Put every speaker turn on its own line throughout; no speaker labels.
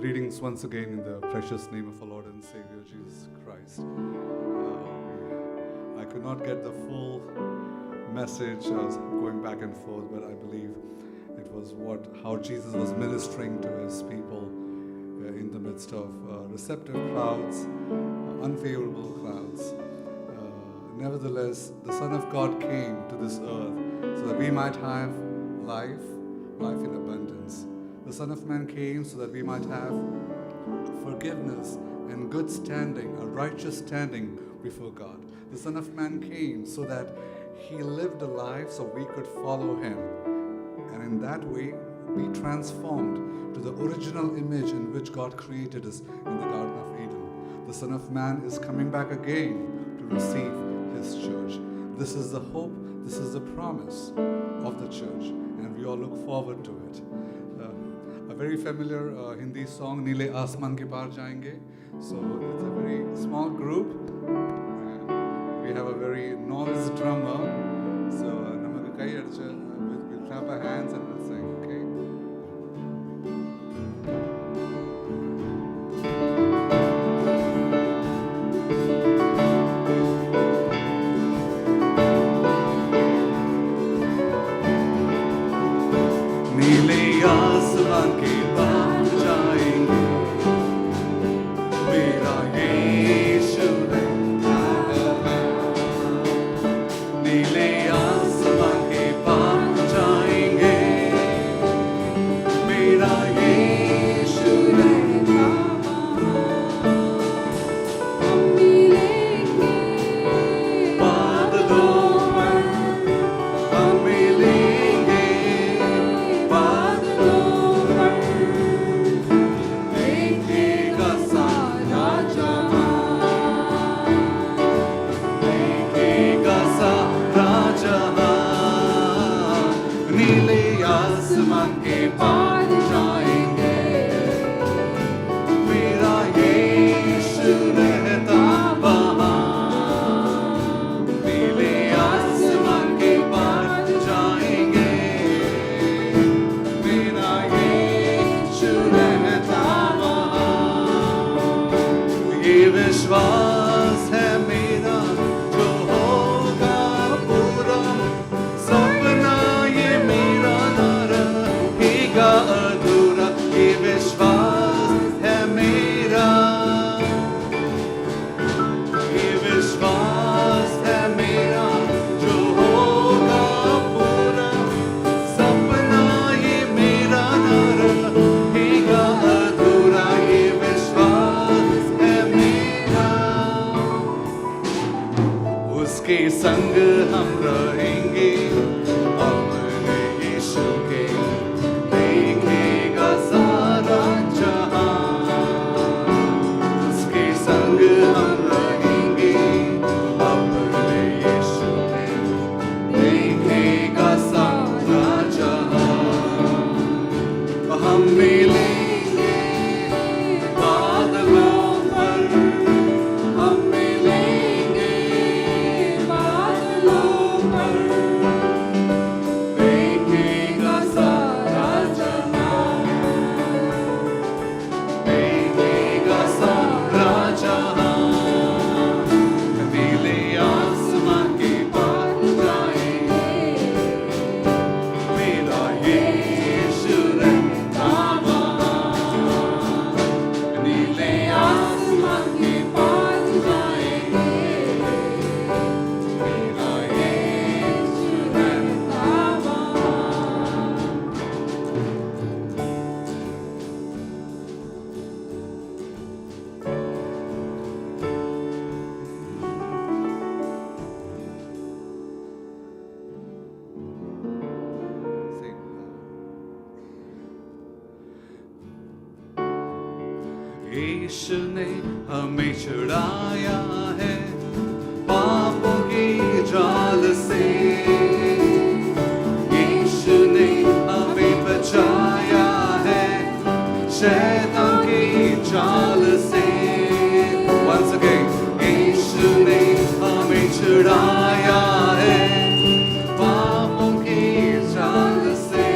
Greetings once again in the precious name of our Lord and Savior Jesus Christ. I could not get the full message. I was going back and forth, but I believe it was how Jesus was ministering to his people in the midst of receptive crowds, unfavorable crowds. Nevertheless, the Son of God came to this earth so that we might have life in abundance. The Son of Man came so that we might have forgiveness and good standing, a righteous standing before God. The Son of Man came so that he lived a life so we could follow him, and in that way be transformed to the original image in which God created us in the Garden of Eden. The Son of Man is coming back again to receive his church. This is the hope, this is the promise of the church, and we all look forward to it. A very familiar Hindi song, Neele Asman Ke Paar Jayenge. So it's a very small group, and we have a very novice drummer. So we'll clap our hands and we'll sing, okay?
यीशु ने हमें छुड़ाया है पापों की जाल से, यीशु ने हमें बचाया है शैतान की जाल से। Once again, यीशु ने हमें छुड़ाया है पापों की जाल से,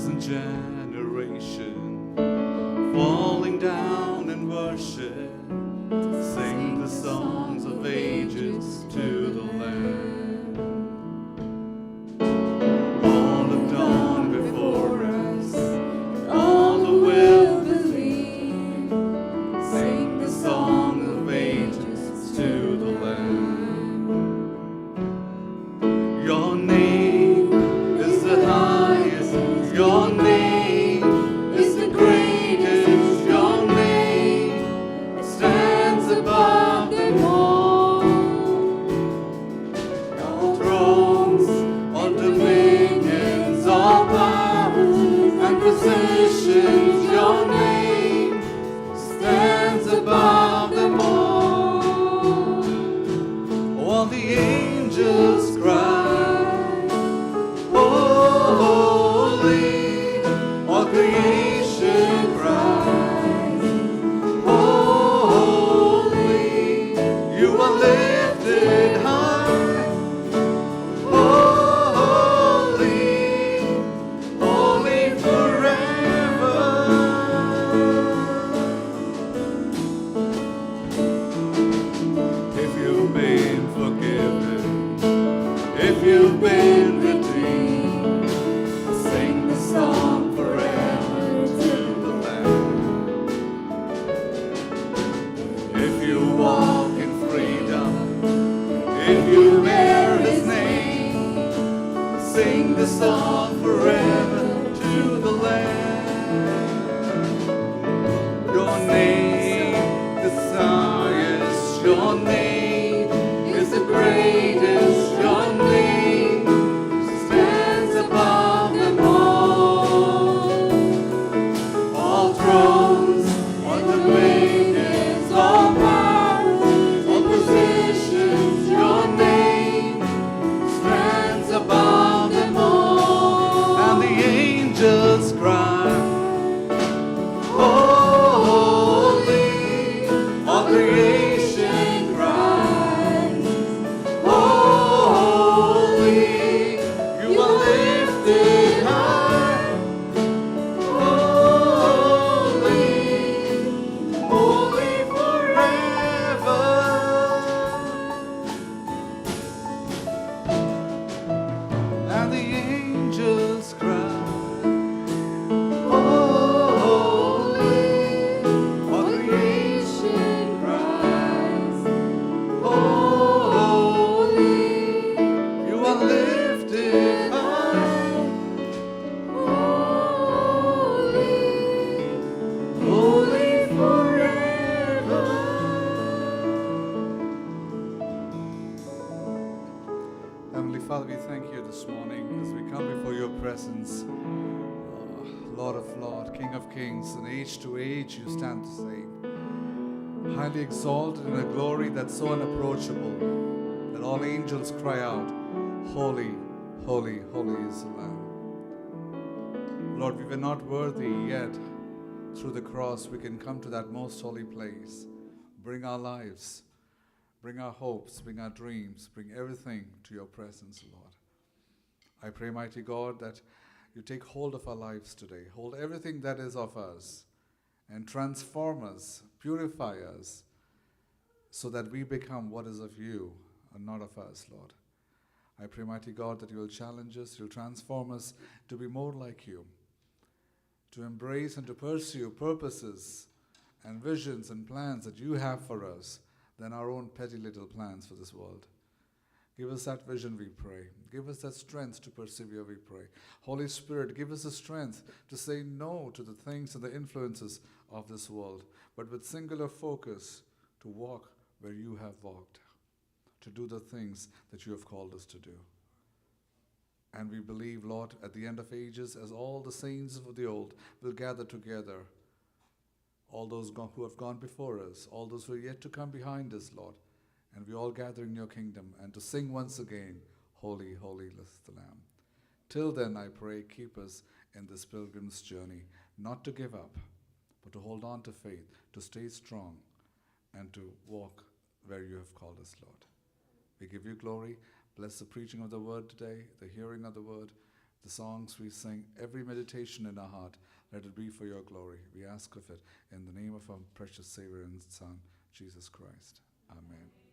thousand generation falling down in worship, sing the songs of ages to the Lamb. All have gone before us, and all who will believe, sing the song of ages to the Lamb. Your name is the highest, your name is the greatest, your name stands above them all. All thrones, all dominions, all powers and positions, your name stands above them all. All the angels cry, holy, all creation cries, holy, you are lifted high, holy, holy forever. If you've been forgiven, if you've been redeemed, sing the song forever to the Lamb. If you walk in freedom, if you bear His name, sing the song forever to the Lamb. Your name is highest, your name is the greatest, your name stands above them all. All thrones, all dominions, all powers, all positions, your name stands above them all. And the angels cry, holy, all creation cries, holy, you are lifted high, holy, holy forever. And the angels cry, holy, all creation cries, holy, you are lifted high, holy, holy forever. Heavenly Father, we thank you this morning as we come before your presence. Lord of Lords, King of Kings, and age to age you stand the same. Highly exalted in a glory that's so unapproachable that all angels cry out, holy, holy, holy is the Lamb. Lord, we were not worthy yet. Through the cross we can come to that most holy place. Bring our lives, bring our hopes, bring our dreams, bring everything to your presence, Lord. I pray, mighty God, that you take hold of our lives today. Hold everything that is of us and transform us, purify us, so that we become what is of you and not of us, Lord. I pray, mighty God, that you will challenge us, you'll transform us to be more like you, to embrace and to pursue purposes and visions and plans that you have for us than our own petty little plans for this world. Give us that vision, we pray. Give us that strength to persevere, we pray. Holy Spirit, give us the strength to say no to the things and the influences of this world, but with singular focus to walk where you have walked, to do the things that you have called us to do. And we believe, Lord, at the end of ages, as all the saints of the old will gather together, all those who have gone before us, all those who are yet to come behind us, Lord, and we all gather in your kingdom and to sing once again, holy, holy is the Lamb. Till then, I pray, keep us in this pilgrim's journey, not to give up, but to hold on to faith, to stay strong, and to walk where you have called us, Lord. We give you glory. Bless the preaching of the word today, the hearing of the word. the songs we sing, every meditation in our heart, let it be for your glory. We ask of it in the name of our precious Savior and Son, Jesus Christ. Amen.